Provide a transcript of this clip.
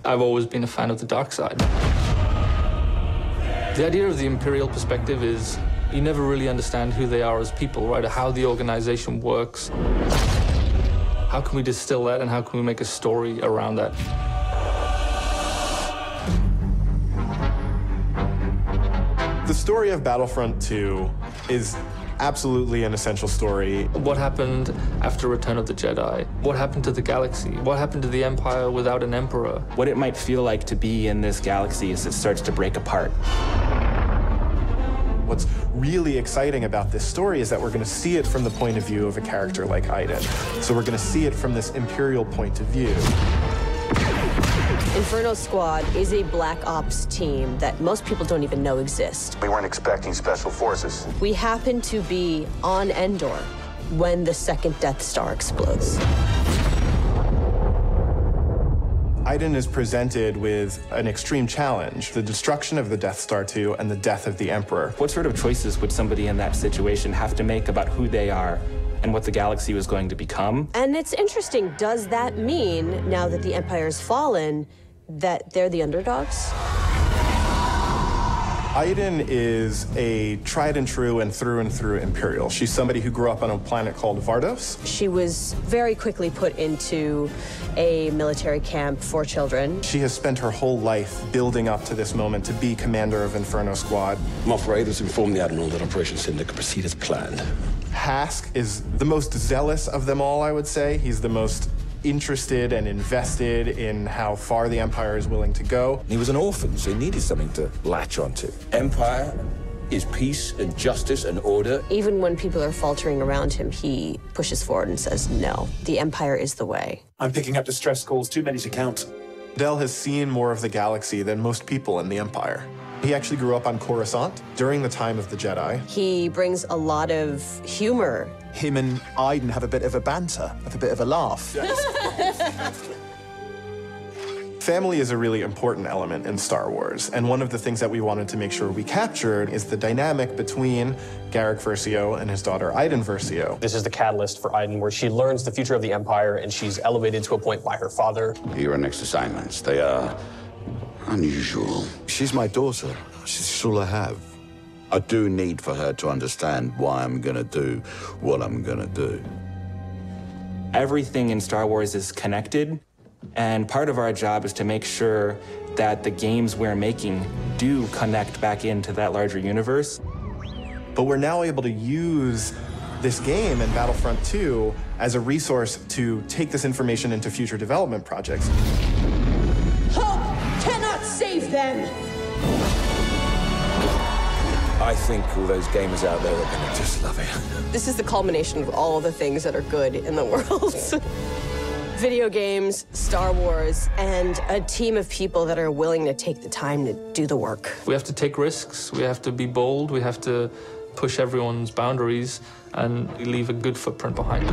I've always been a fan of the dark side. The idea of the Imperial perspective is you never really understand who they are as people, right? How the organization works. How can we distill that, and how can we make a story around that? The story of Battlefront 2 is absolutely an essential story. What happened after Return of the Jedi? What happened to the galaxy? What happened to the Empire without an Emperor? What it might feel like to be in this galaxy as it starts to break apart. What's really exciting about this story is that we're going to see it from the point of view of a character like Iden. So we're going to see it from this Imperial point of view. Inferno Squad is a Black Ops team that most people don't even know exist. We weren't expecting special forces. We happen to be on Endor when the second Death Star explodes. Iden is presented with an extreme challenge, the destruction of the Death Star 2 and the death of the Emperor. What sort of choices would somebody in that situation have to make about who they are and what the galaxy was going to become? And it's interesting, does that mean, now that the Empire's fallen, that they're the underdogs? Iden is a tried and true and through Imperial. She's somebody who grew up on a planet called Vardos. She was very quickly put into a military camp for children. She has spent her whole life building up to this moment to be commander of Inferno Squad. Moff Raiders informed the Admiral that Operation Cinder could proceed as planned. Hask is the most zealous of them all, I would say. He's the most interested and invested in how far the Empire is willing to go. He was an orphan, so he needed something to latch onto. Empire is peace and justice and order. Even when people are faltering around him, he pushes forward and says, no, the Empire is the way. I'm picking up distress calls, too many to count. Del has seen more of the galaxy than most people in the Empire. He actually grew up on Coruscant during the time of the Jedi. He brings a lot of humor. Him and Iden have a bit of a banter, have a bit of a laugh. Family is a really important element in Star Wars, and one of the things that we wanted to make sure we captured is the dynamic between Garrick Versio and his daughter Iden Versio. This is the catalyst for Iden, where she learns the future of the Empire, and she's elevated to a point by her father. Your next assignments, they are unusual. She's my daughter. She's all I have. I do need for her to understand why I'm gonna do what I'm gonna do. Everything in Star Wars is connected, and part of our job is to make sure that the games we're making do connect back into that larger universe. But we're now able to use this game and Battlefront 2 as a resource to take this information into future development projects. Hope cannot save them! I think all those gamers out there are gonna just love it. This is the culmination of all the things that are good in the world. Video games, Star Wars, and a team of people that are willing to take the time to do the work. We have to take risks, we have to be bold, we have to push everyone's boundaries and leave a good footprint behind.